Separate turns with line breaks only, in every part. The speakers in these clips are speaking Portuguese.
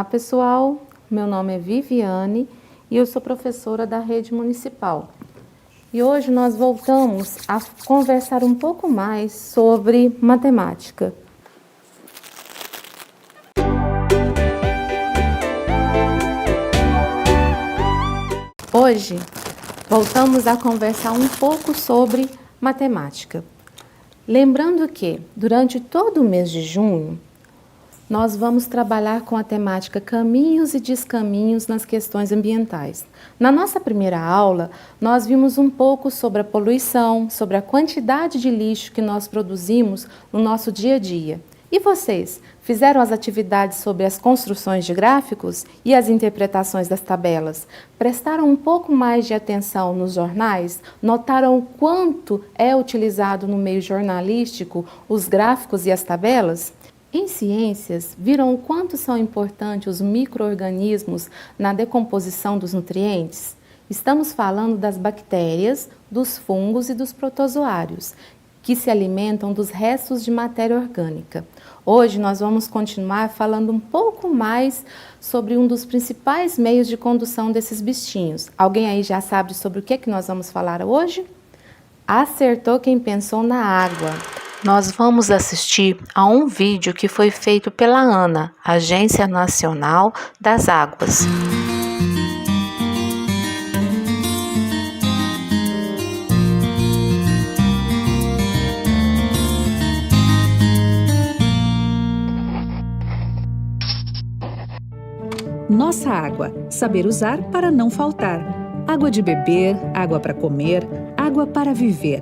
pessoal, meu nome é Viviane e eu sou professora da rede municipal. E hoje nós voltamos a conversar um pouco mais sobre matemática. Hoje voltamos a conversar um pouco sobre matemática. Lembrando que durante todo o mês de junho nós vamos trabalhar com a temática caminhos e descaminhos nas questões ambientais. Na nossa primeira aula, nós vimos um pouco sobre a poluição, sobre a quantidade de lixo que nós produzimos no nosso dia a dia. E vocês, fizeram as atividades sobre as construções de gráficos e as interpretações das tabelas? Prestaram um pouco mais de atenção nos jornais? Notaram o quanto é utilizado no meio jornalístico os gráficos e as tabelas? Em ciências, viram o quanto são importantes os micro-organismos na decomposição dos nutrientes? Estamos falando das bactérias, dos fungos e dos protozoários, que se alimentam dos restos de matéria orgânica. Hoje nós vamos continuar falando um pouco mais sobre um dos principais meios de condução desses bichinhos. Alguém aí já sabe sobre o que nós vamos falar hoje? Acertou quem pensou na água. Nós vamos assistir a um vídeo que foi feito pela ANA, Agência Nacional das Águas.
Nossa água, saber usar para não faltar. Água de beber, água para comer, água para viver.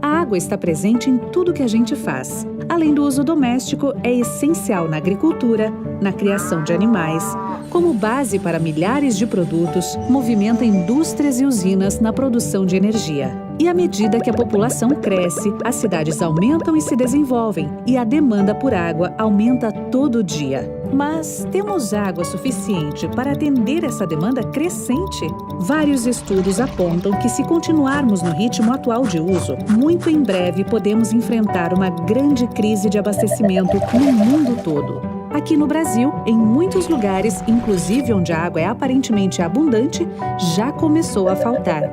A água está presente em tudo que a gente faz. Além do uso doméstico, é essencial na agricultura, na criação de animais, como base para milhares de produtos, movimenta indústrias e usinas na produção de energia. E à medida que a população cresce, as cidades aumentam e se desenvolvem, e a demanda por água aumenta todo dia. Mas temos água suficiente para atender essa demanda crescente? Vários estudos apontam que, se continuarmos no ritmo atual de uso, muito em breve podemos enfrentar uma grande crise de abastecimento no mundo todo. Aqui no Brasil, em muitos lugares, inclusive onde a água é aparentemente abundante, já começou a faltar.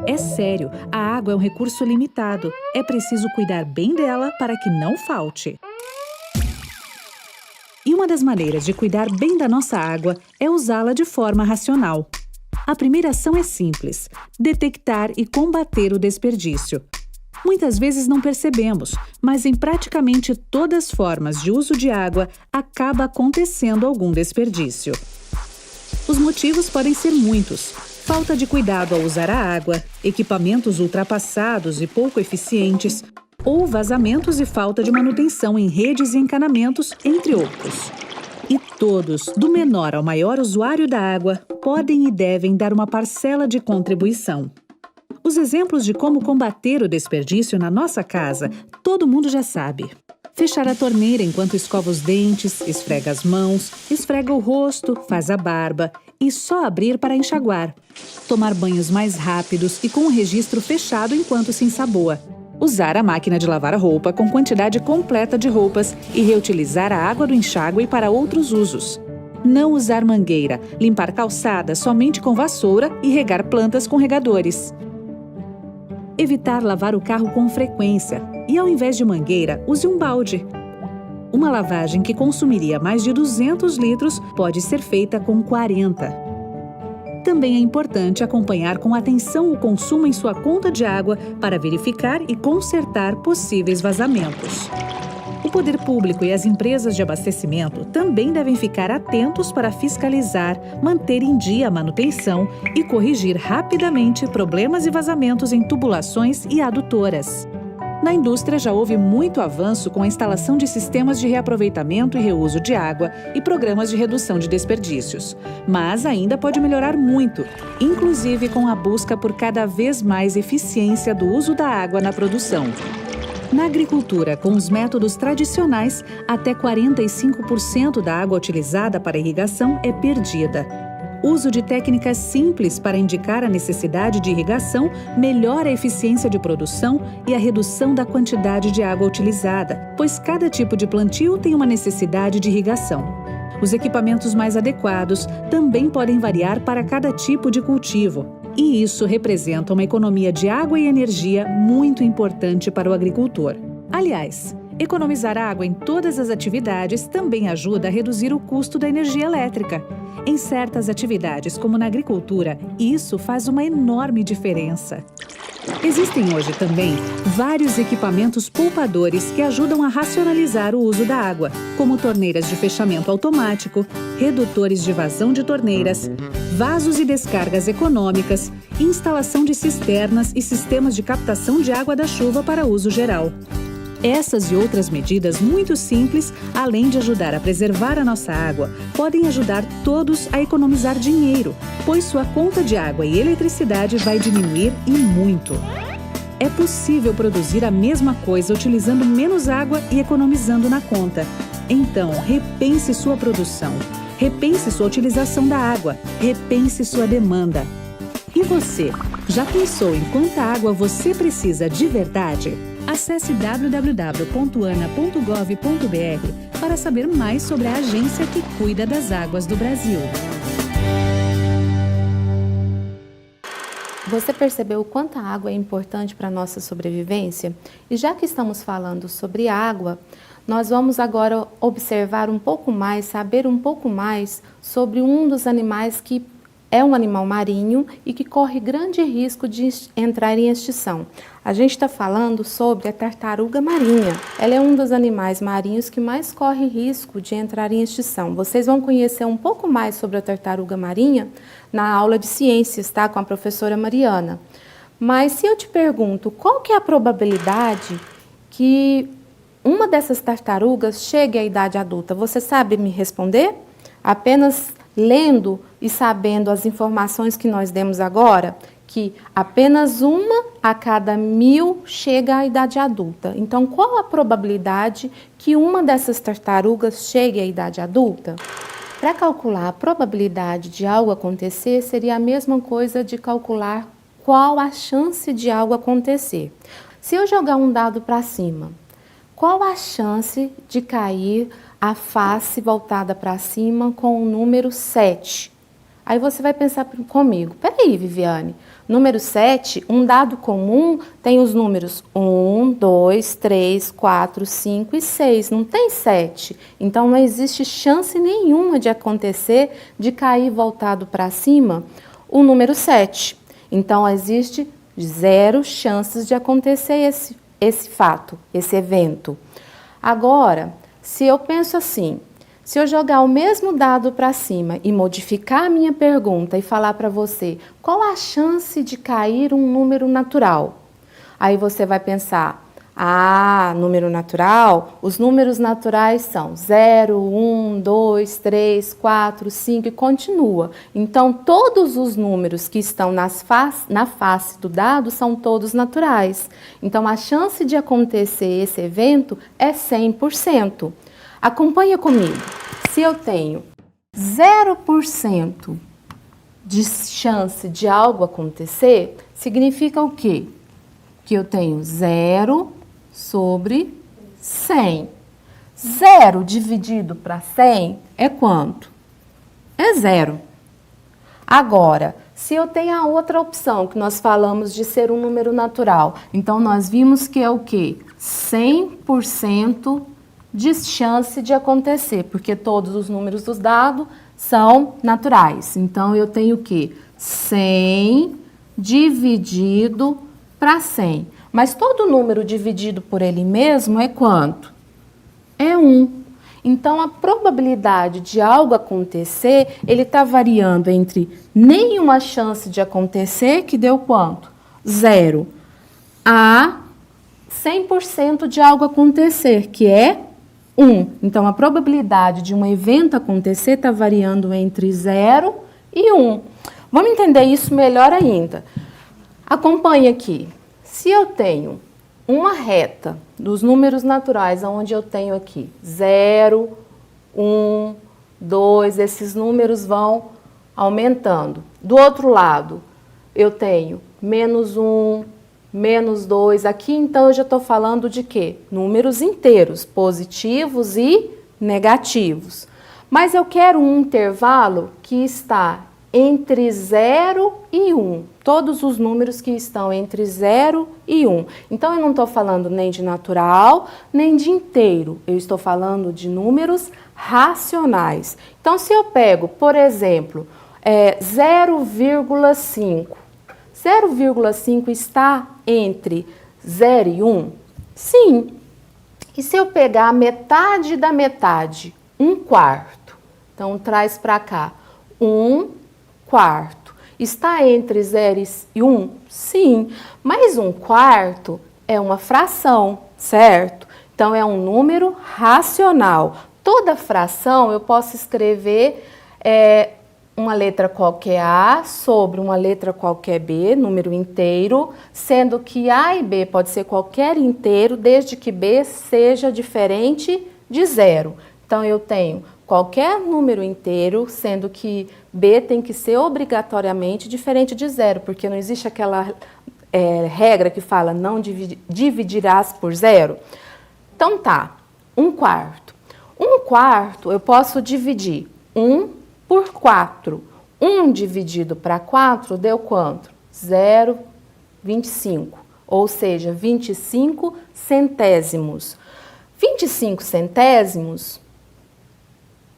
É sério, a água é um recurso limitado. É preciso cuidar bem dela para que não falte. E uma das maneiras de cuidar bem da nossa água é usá-la de forma racional. A primeira ação é simples: detectar e combater o desperdício. Muitas vezes não percebemos, mas em praticamente todas as formas de uso de água acaba acontecendo algum desperdício. Os motivos podem ser muitos: falta de cuidado ao usar a água, equipamentos ultrapassados e pouco eficientes, ou vazamentos e falta de manutenção em redes e encanamentos, entre outros. E todos, do menor ao maior usuário da água, podem e devem dar uma parcela de contribuição. Os exemplos de como combater o desperdício na nossa casa, todo mundo já sabe. Fechar a torneira enquanto escova os dentes, esfrega as mãos, esfrega o rosto, faz a barba e só abrir para enxaguar. Tomar banhos mais rápidos e com o registro fechado enquanto se ensaboa. Usar a máquina de lavar roupa com quantidade completa de roupas e reutilizar a água do enxágue para outros usos. Não usar mangueira, limpar calçada somente com vassoura e regar plantas com regadores. Evitar lavar o carro com frequência e, ao invés de mangueira, use um balde. Uma lavagem que consumiria mais de 200 litros pode ser feita com 40. Também é importante acompanhar com atenção o consumo em sua conta de água para verificar e consertar possíveis vazamentos. O poder público e as empresas de abastecimento também devem ficar atentos para fiscalizar, manter em dia a manutenção e corrigir rapidamente problemas e vazamentos em tubulações e adutoras. Na indústria já houve muito avanço com a instalação de sistemas de reaproveitamento e reuso de água e programas de redução de desperdícios. Mas ainda pode melhorar muito, inclusive com a busca por cada vez mais eficiência do uso da água na produção. Na agricultura, com os métodos tradicionais, até 45% da água utilizada para irrigação é perdida. Uso de técnicas simples para indicar a necessidade de irrigação melhora a eficiência de produção e a redução da quantidade de água utilizada, pois cada tipo de plantio tem uma necessidade de irrigação. Os equipamentos mais adequados também podem variar para cada tipo de cultivo. E isso representa uma economia de água e energia muito importante para o agricultor. Aliás, economizar água em todas as atividades também ajuda a reduzir o custo da energia elétrica. Em certas atividades, como na agricultura, isso faz uma enorme diferença. Existem hoje também vários equipamentos poupadores que ajudam a racionalizar o uso da água, como torneiras de fechamento automático, redutores de vazão de torneiras, vasos e descargas econômicas, instalação de cisternas e sistemas de captação de água da chuva para uso geral. Essas e outras medidas muito simples, além de ajudar a preservar a nossa água, podem ajudar todos a economizar dinheiro, pois sua conta de água e eletricidade vai diminuir e muito. É possível produzir a mesma coisa utilizando menos água e economizando na conta. Então, repense sua produção, repense sua utilização da água, repense sua demanda. E você, já pensou em quanta água você precisa de verdade? Acesse www.ana.gov.br para saber mais sobre a agência que cuida das águas do Brasil.
Você percebeu o quanto a água é importante para a nossa sobrevivência? E já que estamos falando sobre água, nós vamos agora observar um pouco mais, saber um pouco mais sobre um dos animais que é um animal marinho e que corre grande risco de entrar em extinção. A gente está falando sobre a tartaruga marinha. Ela é um dos animais marinhos que mais corre risco de entrar em extinção. Vocês vão conhecer um pouco mais sobre a tartaruga marinha na aula de ciências, tá? Com a professora Mariana. Mas se eu te pergunto, qual que é a probabilidade que uma dessas tartarugas chegue à idade adulta? Você sabe me responder? Apenas lendo e sabendo as informações que nós demos agora, que apenas uma a cada 1000 chega à idade adulta. Então, qual a probabilidade que uma dessas tartarugas chegue à idade adulta? Para calcular a probabilidade de algo acontecer, seria a mesma coisa de calcular qual a chance de algo acontecer. Se eu jogar um dado para cima, qual a chance de cair a face voltada para cima com o número 7? Aí você vai pensar comigo, peraí, Viviane, número 7, um dado comum tem os números 1, 2, 3, 4, 5 e 6, não tem 7. Então não existe chance nenhuma de acontecer de cair voltado para cima o número 7. Então existe 0 chances de acontecer esse fato, esse evento. Agora, se eu penso assim, se eu jogar o mesmo dado para cima e modificar a minha pergunta e falar para você qual a chance de cair um número natural, aí você vai pensar, número natural, os números naturais são 0, 1, 2, 3, 4, 5 e continua. Então, todos os números que estão na face do dado são todos naturais. Então, a chance de acontecer esse evento é 100%. Acompanha comigo. Se eu tenho 0% de chance de algo acontecer, significa o quê? Que eu tenho 0 sobre 100. 0 dividido para 100 é quanto? É 0. Agora, se eu tenho a outra opção, que nós falamos de ser um número natural, então nós vimos que é o quê? 100% de chance de acontecer, porque todos os números dos dados são naturais. Então, eu tenho o quê? 100 dividido para 100. Mas todo número dividido por ele mesmo é quanto? É 1. Então, a probabilidade de algo acontecer, ele está variando entre nenhuma chance de acontecer, que deu quanto? 0, a 100% de algo acontecer, que é 1. Então, a probabilidade de um evento acontecer está variando entre 0 e 1. Vamos entender isso melhor ainda. Acompanhe aqui. Se eu tenho uma reta dos números naturais, onde eu tenho aqui 0, 1, 2, esses números vão aumentando. Do outro lado, eu tenho menos 1, menos 2. Aqui, então, eu já estou falando de quê? Números inteiros, positivos e negativos. Mas eu quero um intervalo que está entre 0 e 1. Todos os números que estão entre 0 e 1. Então, eu não estou falando nem de natural, nem de inteiro. Eu estou falando de números racionais. Então, se eu pego, por exemplo, 0,5. 0,5 está entre 0 e 1? Sim. E se eu pegar a metade da metade, 1/4? Então, traz para cá, 1/4. Está entre 0 e 1? Sim. Mas 1/4 é uma fração, certo? Então, é um número racional. Toda fração eu posso escrever uma letra qualquer A sobre uma letra qualquer B, número inteiro, sendo que A e B pode ser qualquer inteiro, desde que B seja diferente de 0. Então, eu tenho qualquer número inteiro, sendo que B tem que ser obrigatoriamente diferente de 0, porque não existe aquela regra que fala não dividirás por 0. Então, tá, 1/4. 1/4 eu posso dividir 1 por 4. 1 dividido para 4 deu quanto? 0,25, ou seja, 25 centésimos. 25 centésimos,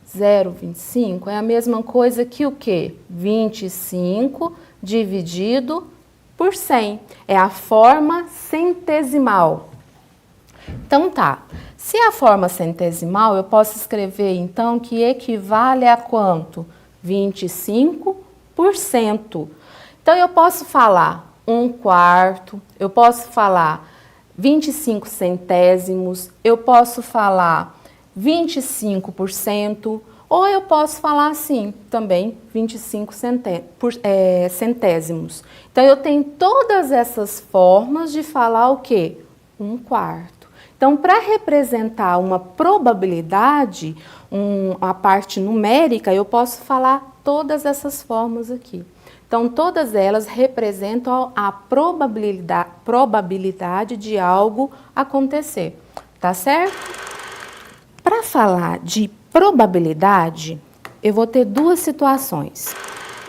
0,25, é a mesma coisa que o quê? 25 dividido por 100. É a forma centesimal. Então, tá. Se a forma centesimal, eu posso escrever, então, que equivale a quanto? 25%. Então, eu posso falar 1/4, eu posso falar 25 centésimos, eu posso falar 25%, ou eu posso falar assim, também 25 centésimos. Então, eu tenho todas essas formas de falar o quê? 1/4. Então, para representar uma probabilidade, a parte numérica, eu posso falar todas essas formas aqui. Então, todas elas representam a probabilidade de algo acontecer, tá certo? Para falar de probabilidade, eu vou ter duas situações.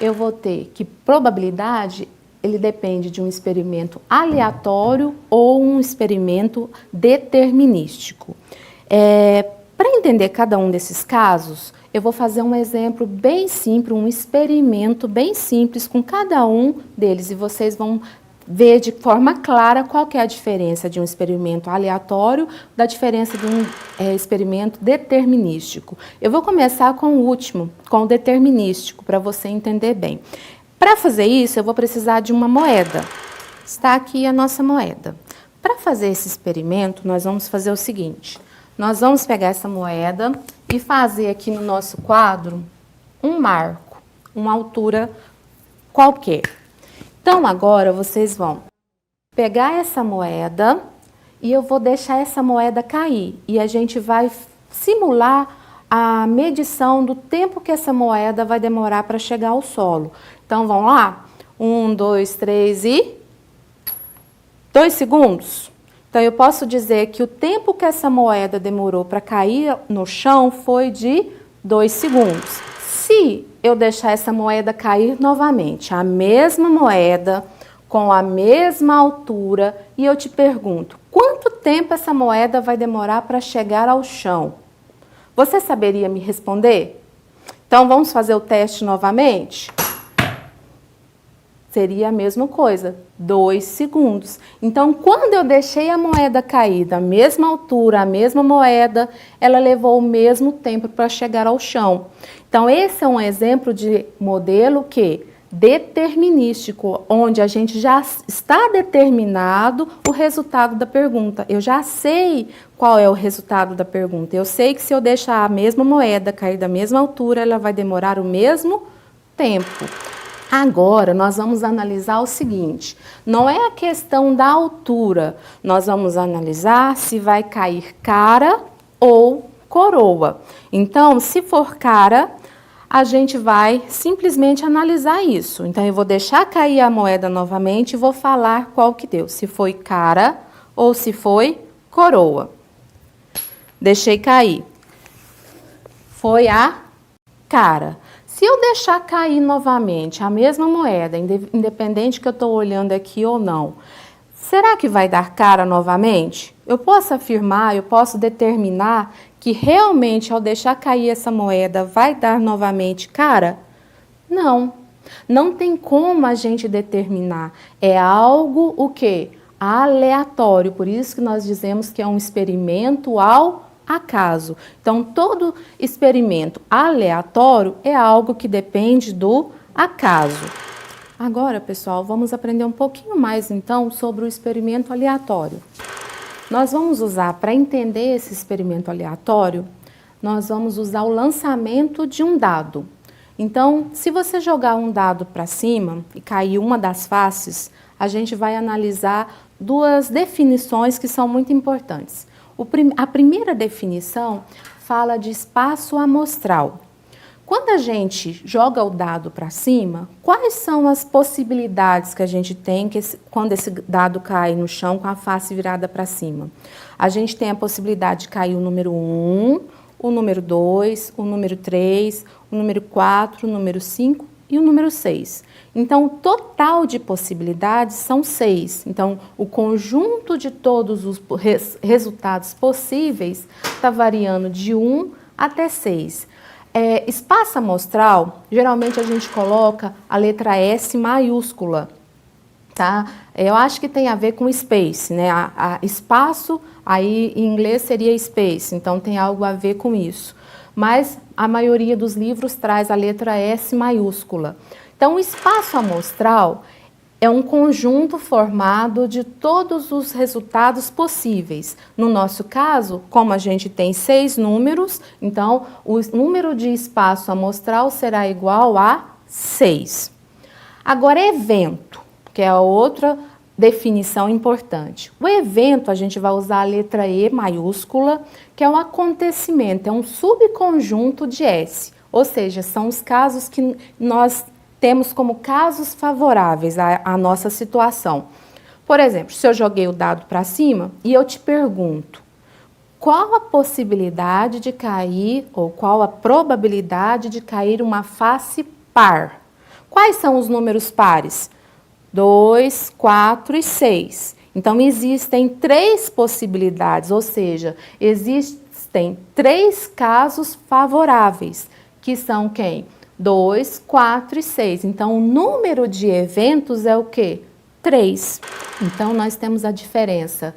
Eu vou ter que probabilidade, ele depende de um experimento aleatório ou um experimento determinístico. Para entender cada um desses casos, eu vou fazer um exemplo bem simples, um experimento bem simples com cada um deles e vocês vão ver de forma clara qual que é a diferença de um experimento aleatório da diferença de um experimento determinístico. Eu vou começar com o último, com o determinístico, para você entender bem. Para fazer isso, eu vou precisar de uma moeda. Está aqui a nossa moeda. Para fazer esse experimento, nós vamos fazer o seguinte. Nós vamos pegar essa moeda e fazer aqui no nosso quadro um marco, uma altura qualquer. Então, agora vocês vão pegar essa moeda e eu vou deixar essa moeda cair. E a gente vai simular a medição do tempo que essa moeda vai demorar para chegar ao solo. Então, vamos lá? 1, 2, 3 e 2 segundos. Então, eu posso dizer que o tempo que essa moeda demorou para cair no chão foi de 2 segundos. Se eu deixar essa moeda cair novamente, a mesma moeda, com a mesma altura, e eu te pergunto, quanto tempo essa moeda vai demorar para chegar ao chão? Você saberia me responder? Então, vamos fazer o teste novamente? Seria a mesma coisa, 2 segundos. Então, quando eu deixei a moeda cair da mesma altura, a mesma moeda, ela levou o mesmo tempo para chegar ao chão. Então, esse é um exemplo de modelo que determinístico, onde a gente já está determinado o resultado da pergunta. Eu já sei qual é o resultado da pergunta. Eu sei que se eu deixar a mesma moeda cair da mesma altura, ela vai demorar o mesmo tempo. Agora, nós vamos analisar o seguinte, não é a questão da altura, nós vamos analisar se vai cair cara ou coroa. Então, se for cara, a gente vai simplesmente analisar isso. Então, eu vou deixar cair a moeda novamente e vou falar qual que deu, se foi cara ou se foi coroa. Deixei cair. Foi a cara. Se eu deixar cair novamente a mesma moeda, independente que eu estou olhando aqui ou não, será que vai dar cara novamente? Eu posso afirmar, eu posso determinar que realmente ao deixar cair essa moeda vai dar novamente cara? Não. Não tem como a gente determinar. É algo o quê? Aleatório. Por isso que nós dizemos que é um experimento ao acaso. Então, todo experimento aleatório é algo que depende do acaso. Agora, pessoal, vamos aprender um pouquinho mais, então, sobre o experimento aleatório. Nós vamos usar, para entender esse experimento aleatório, nós vamos usar o lançamento de um dado. Então, se você jogar um dado para cima e cair uma das faces, a gente vai analisar duas definições que são muito importantes. A primeira definição fala de espaço amostral. Quando a gente joga o dado para cima, quais são as possibilidades que a gente tem quando esse dado cai no chão com a face virada para cima? A gente tem a possibilidade de cair o número 1, o número 2, o número 3, o número 4, o número 5 e o número 6. Então, o total de possibilidades são 6. Então, o conjunto de todos os resultados possíveis está variando de 1 até 6. Espaço amostral, geralmente a gente coloca a letra S maiúscula, tá? Eu acho que tem a ver com space, né? Espaço, aí em inglês seria space, então tem algo a ver com isso. Mas a maioria dos livros traz a letra S maiúscula. Então, o espaço amostral é um conjunto formado de todos os resultados possíveis. No nosso caso, como a gente tem 6 números, então o número de espaço amostral será igual a 6. Agora, evento, que é a outra definição importante. O evento, a gente vai usar a letra E maiúscula, que é um acontecimento, é um subconjunto de S, ou seja, são os casos que nós temos como casos favoráveis à nossa situação. Por exemplo, se eu joguei o dado para cima e eu te pergunto, qual a possibilidade de cair, ou qual a probabilidade de cair uma face par? Quais são os números pares? 2, 4 e 6. Então, existem 3 possibilidades, ou seja, existem 3 casos favoráveis, que são quem? 2, 4 e 6. Então, o número de eventos é o quê? 3. Então, nós temos a diferença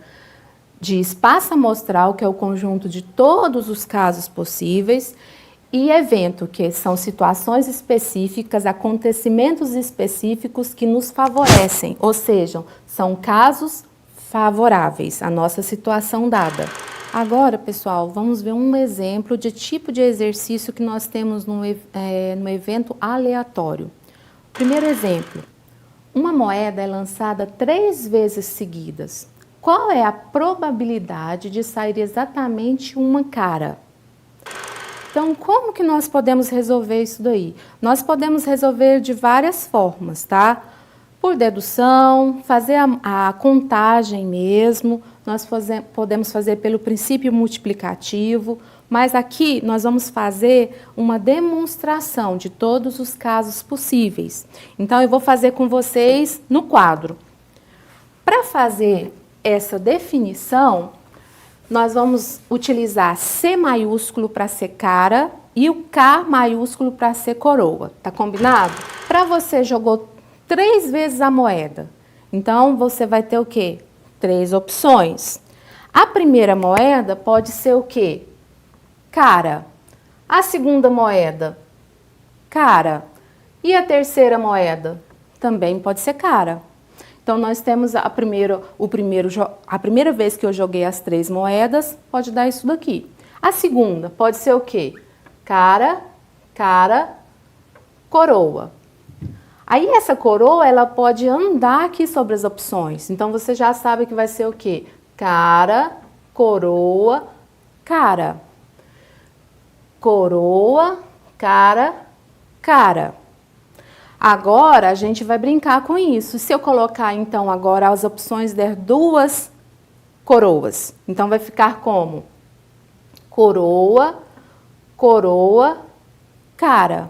de espaço amostral, que é o conjunto de todos os casos possíveis, e evento, que são situações específicas, acontecimentos específicos que nos favorecem, ou seja, são casos favoráveis à nossa situação dada. Agora, pessoal, vamos ver um exemplo de tipo de exercício que nós temos no evento aleatório. Primeiro exemplo, uma moeda é lançada 3 vezes seguidas. Qual é a probabilidade de sair exatamente uma cara? Então, como que nós podemos resolver isso daí? Nós podemos resolver de várias formas, tá? Por dedução, fazer a contagem mesmo, nós podemos fazer pelo princípio multiplicativo, mas aqui nós vamos fazer uma demonstração de todos os casos possíveis. Então, eu vou fazer com vocês no quadro. Para fazer essa definição, nós vamos utilizar C maiúsculo para ser cara e o K maiúsculo para ser coroa. Tá combinado? Para você jogou 3 vezes a moeda. Então, você vai ter o quê? 3 opções. A primeira moeda pode ser o quê? Cara. A segunda moeda? Cara. E a terceira moeda? Também pode ser cara. Então, nós temos a primeira vez que eu joguei as 3 moedas, pode dar isso daqui. A segunda pode ser o quê? Cara, cara, coroa. Aí, essa coroa, ela pode andar aqui sobre as opções. Então, você já sabe que vai ser o quê? Cara, coroa, cara. Coroa, cara, cara. Agora, a gente vai brincar com isso. Se eu colocar, então, agora as opções der 2 coroas, então vai ficar como? Coroa, coroa, cara.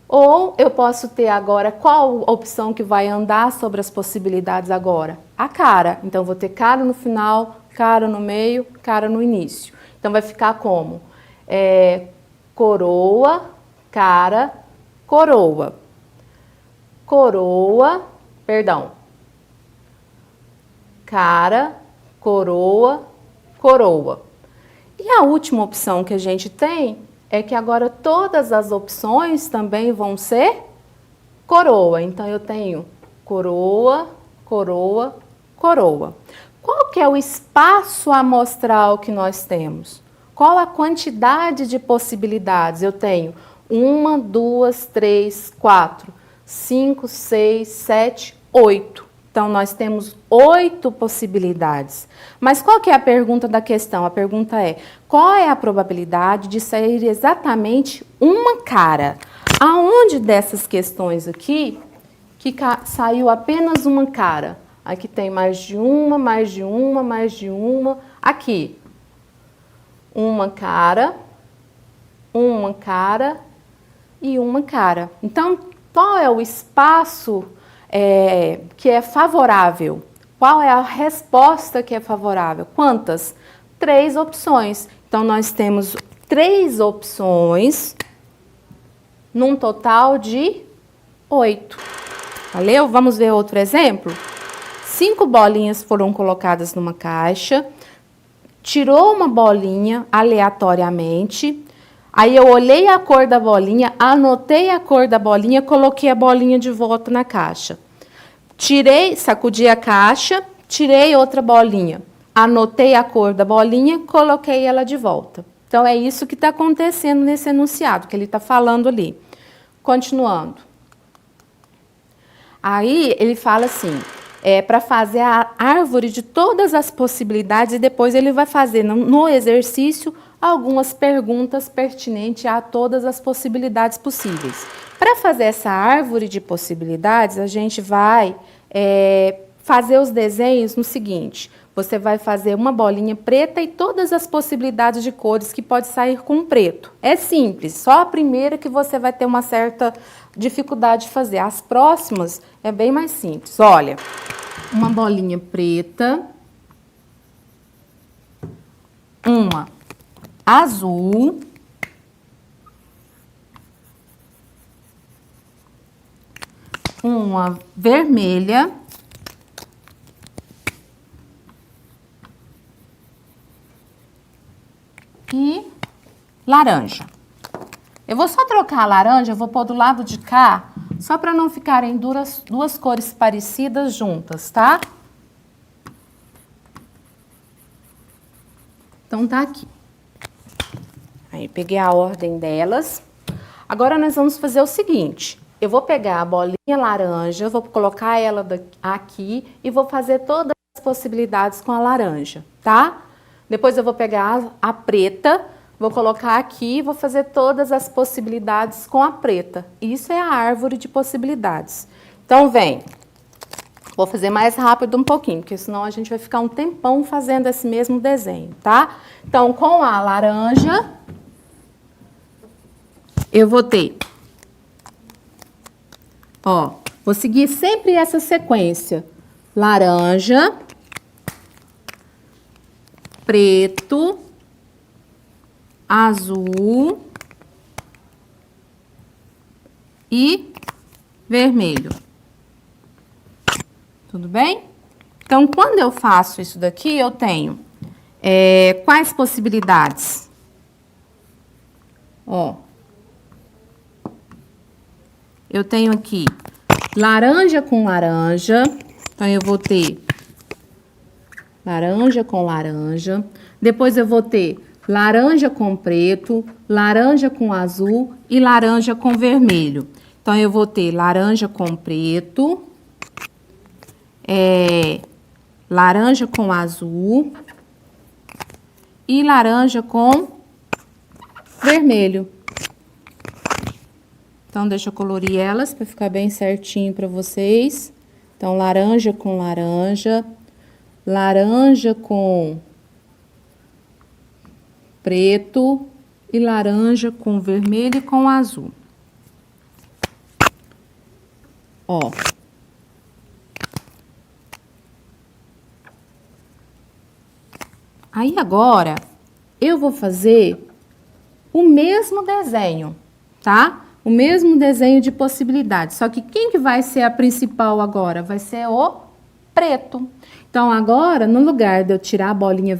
Ou eu posso ter agora, qual opção que vai andar sobre as possibilidades agora? A cara. Então, eu vou ter cara no final, cara no meio, cara no início. Então, vai ficar como? Coroa, cara, coroa. Coroa, perdão. Cara, coroa, coroa. E a última opção que a gente tem é que agora todas as opções também vão ser coroa. Então, eu tenho coroa, coroa, coroa. Qual que é o espaço amostral que nós temos? Qual a quantidade de possibilidades? Eu tenho 1, 2, 3, 4, 5, 6, 7, 8. Então, nós temos 8 possibilidades. Mas qual que é a pergunta da questão? A pergunta é, qual é a probabilidade de sair exatamente uma cara? Aonde dessas questões aqui, que saiu apenas uma cara? Aqui tem mais de uma, mais de uma, mais de uma. Aqui, uma cara e uma cara. Então, qual é o espaço que é favorável? Qual é a resposta que é favorável? Quantas? 3 opções. Então, nós temos 3 opções num total de 8. Valeu? Vamos ver outro exemplo? 5 bolinhas foram colocadas numa caixa, tirou uma bolinha aleatoriamente, aí eu olhei a cor da bolinha, anotei a cor da bolinha, coloquei a bolinha de volta na caixa. Tirei, sacudi a caixa, tirei outra bolinha, anotei a cor da bolinha, coloquei ela de volta. Então, é isso que está acontecendo nesse enunciado, que ele está falando ali. Continuando. Aí, ele fala assim, para fazer a árvore de todas as possibilidades e depois ele vai fazer no exercício algumas perguntas pertinentes a todas as possibilidades possíveis. Para fazer essa árvore de possibilidades, a gente vai fazer os desenhos no seguinte, você vai fazer uma bolinha preta e todas as possibilidades de cores que pode sair com preto. É simples, só a primeira que você vai ter uma certa dificuldade de fazer. As próximas é bem mais simples. Olha, uma bolinha preta, uma azul, uma vermelha e laranja. Eu vou só trocar a laranja, eu vou pôr do lado de cá, só para não ficarem duas cores parecidas juntas, tá? Então, tá aqui. Aí, peguei a ordem delas. Agora, nós vamos fazer o seguinte. Eu vou pegar a bolinha laranja, vou colocar ela aqui e vou fazer todas as possibilidades com a laranja, tá? Depois, eu vou pegar a preta, vou colocar aqui e vou fazer todas as possibilidades com a preta. Isso é a árvore de possibilidades. Então, vem. Vou fazer mais rápido um pouquinho, porque senão a gente vai ficar um tempão fazendo esse mesmo desenho, tá? Então, com a laranja, eu vou ter... Ó, vou seguir sempre essa sequência. Laranja, preto, azul e vermelho. Tudo bem? Então, quando eu faço isso daqui, eu tenho quais possibilidades? Ó, eu tenho aqui laranja com laranja, então eu vou ter laranja com laranja, depois eu vou ter laranja com preto, laranja com azul e laranja com vermelho. Então, eu vou ter laranja com preto, laranja com azul e laranja com vermelho. Então, deixa eu colorir elas para ficar bem certinho para vocês. Então, laranja com laranja, laranja com preto, e laranja com vermelho e com azul. Ó. Aí agora, eu vou fazer o mesmo desenho, tá? O mesmo desenho de possibilidades. Só que quem que vai ser a principal agora? Vai ser o preto. Então, agora, no lugar de eu tirar a bolinha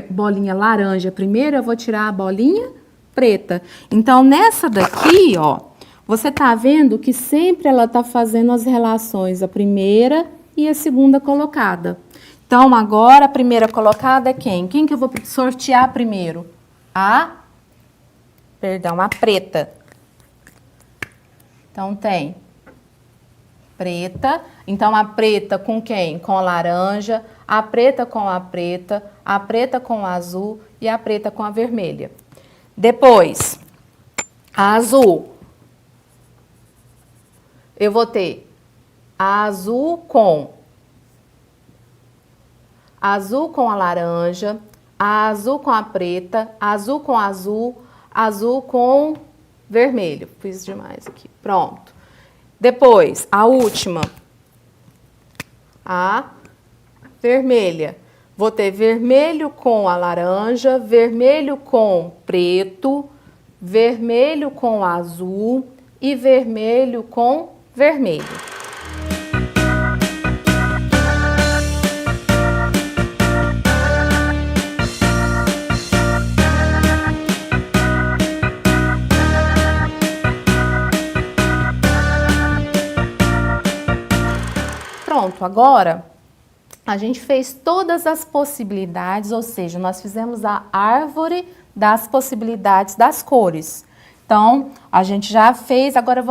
bolinha laranja primeiro, eu vou tirar a bolinha preta. Então, nessa daqui, ó, você tá vendo que sempre ela tá fazendo as relações, a primeira e a segunda colocada. Então, agora, a primeira colocada é quem? Quem que eu vou sortear primeiro? A preta. Então, tem preta. Então, a preta com quem? Com a laranja, a preta com a preta com o azul e a preta com a vermelha. Depois, a azul. Eu vou ter a azul com a laranja, a azul com a preta, azul com azul, azul com vermelho. Fiz demais aqui. Pronto. Depois, a última. A vermelha. Vou ter vermelho com a laranja, vermelho com preto, vermelho com azul e vermelho com vermelho. Pronto, agora a gente fez todas as possibilidades, ou seja, nós fizemos a árvore das possibilidades das cores. Então, a gente já fez, agora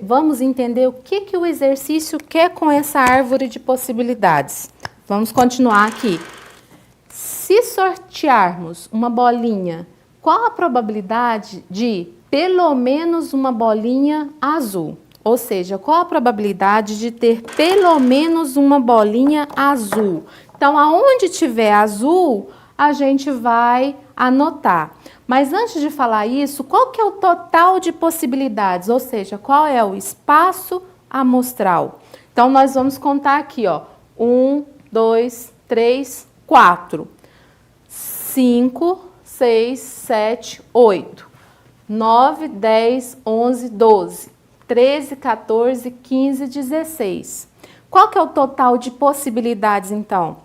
vamos entender o que o exercício quer com essa árvore de possibilidades. Vamos continuar aqui. Se sortearmos uma bolinha, qual a probabilidade de pelo menos uma bolinha azul? Ou seja, qual a probabilidade de ter pelo menos uma bolinha azul? Então, aonde tiver azul, a gente vai anotar. Mas antes de falar isso, qual que é o total de possibilidades? Ou seja, qual é o espaço amostral? Então, nós vamos contar aqui, ó. 1, 2, 3, 4, 5, 6, 7, 8, 9, 10, 11, 12. 13, 14, 15, 16. Qual que é o total de possibilidades, então?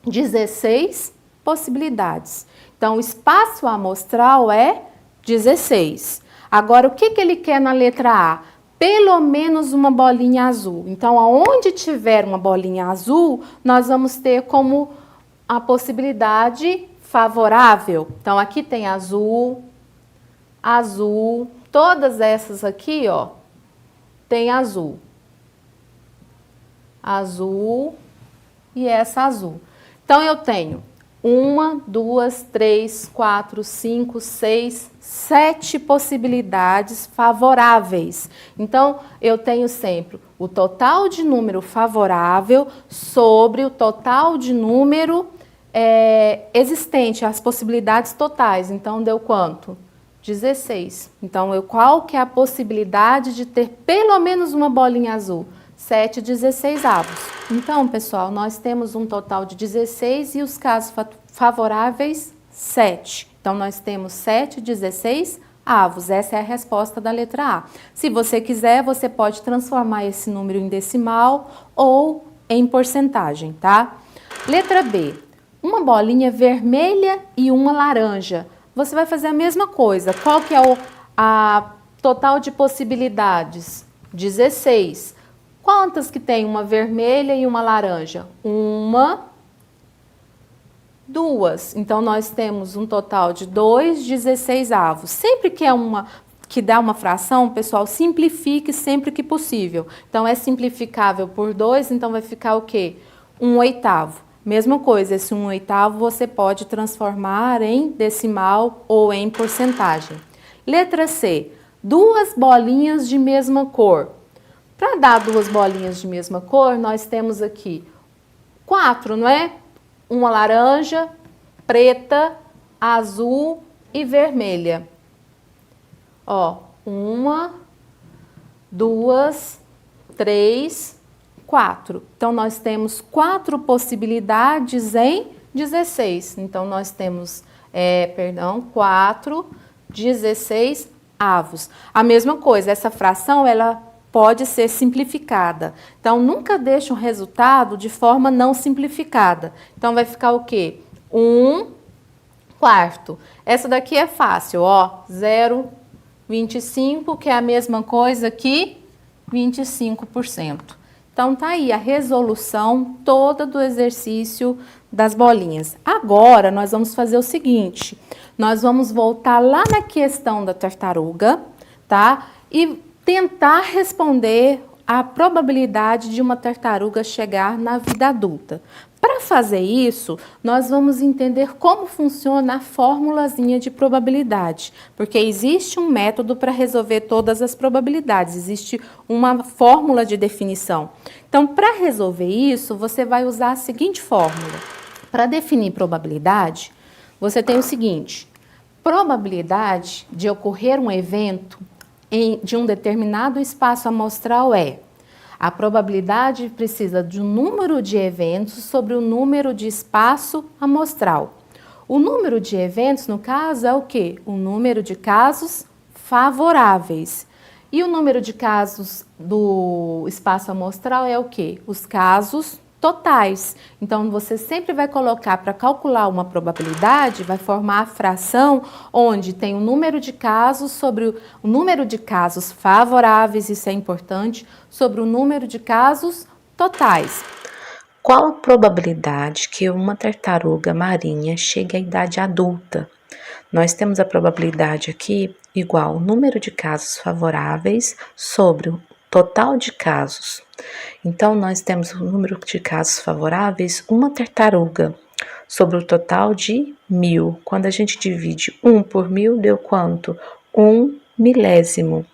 16 possibilidades. Então, o espaço amostral é 16. Agora, o que ele quer na letra A? Pelo menos uma bolinha azul. Então, aonde tiver uma bolinha azul, nós vamos ter como a possibilidade favorável. Então, aqui tem azul, azul, todas essas aqui, ó, tem azul. Azul e essa azul. Então, eu tenho 1, 2, 3, 4, 5, 6, 7 possibilidades favoráveis. Então, eu tenho sempre o total de número favorável sobre o total de número existente, as possibilidades totais. Então, deu quanto? 16. Então, qual que é a possibilidade de ter pelo menos uma bolinha azul? 7/16. Então, pessoal, nós temos um total de 16 e os casos favoráveis, 7. Então, nós temos 7/16. Essa é a resposta da letra A. Se você quiser, você pode transformar esse número em decimal ou em porcentagem, tá? Letra B. Uma bolinha vermelha e uma laranja. Você vai fazer a mesma coisa. Qual que é a total de possibilidades? 16. Quantas que tem uma vermelha e uma laranja? 1, 2. Então, nós temos um total de 2/16. Sempre que que dá uma fração, pessoal, simplifique sempre que possível. Então, é simplificável por 2, então vai ficar o quê? 1/8. Mesma coisa, esse 1/8 você pode transformar em decimal ou em porcentagem. Letra C. 2 bolinhas de mesma cor. Para dar 2 bolinhas de mesma cor, nós temos aqui 4, não é? Uma laranja, preta, azul e vermelha. Ó, 1, 2, 3, 4. Então, nós temos 4 possibilidades em 16. Então, nós temos, 4, 16 avos. A mesma coisa, essa fração, ela pode ser simplificada. Então, nunca deixe um resultado de forma não simplificada. Então, vai ficar o quê? 1/4. Essa daqui é fácil, ó, 0,25, que é a mesma coisa que 25%. Então, tá aí a resolução toda do exercício das bolinhas. Agora, nós vamos fazer o seguinte, nós vamos voltar lá na questão da tartaruga, tá? E tentar responder a probabilidade de uma tartaruga chegar na vida adulta. Para fazer isso, nós vamos entender como funciona a formulazinha de probabilidade, porque existe um método para resolver todas as probabilidades, existe uma fórmula de definição. Então, para resolver isso, você vai usar a seguinte fórmula. Para definir probabilidade, você tem o seguinte: probabilidade de ocorrer um evento de um determinado espaço amostral é a probabilidade precisa de um número de eventos sobre o número de espaço amostral. O número de eventos, no caso, é o quê? O número de casos favoráveis. E o número de casos do espaço amostral é o quê? Os casos totais. Então, você sempre vai colocar para calcular uma probabilidade, vai formar a fração onde tem o número de casos sobre o número de casos favoráveis, isso é importante, sobre o número de casos totais.
Qual a probabilidade que uma tartaruga marinha chegue à idade adulta? Nós temos a probabilidade aqui igual ao número de casos favoráveis sobre o total de casos. Então, nós temos o número de casos favoráveis, uma tartaruga, sobre o total de 1000. Quando a gente divide 1 por 1000, deu quanto? 1 milésimo.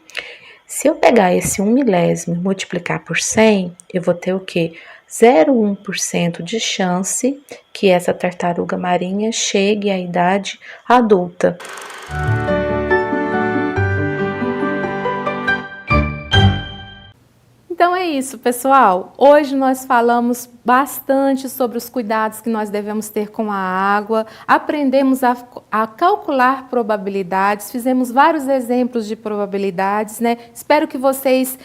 Se eu pegar esse 1 milésimo e multiplicar por 100, eu vou ter o quê? 0,1% de chance que essa tartaruga marinha chegue à idade adulta.
Então é isso, pessoal. Hoje nós falamos bastante sobre os cuidados que nós devemos ter com a água, aprendemos a calcular probabilidades, fizemos vários exemplos de probabilidades, né? Espero que vocês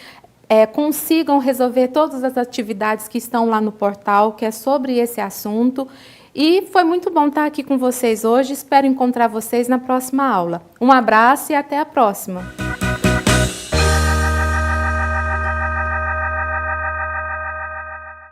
consigam resolver todas as atividades que estão lá no portal, que é sobre esse assunto. E foi muito bom estar aqui com vocês hoje. Espero encontrar vocês na próxima aula. Um abraço e até a próxima!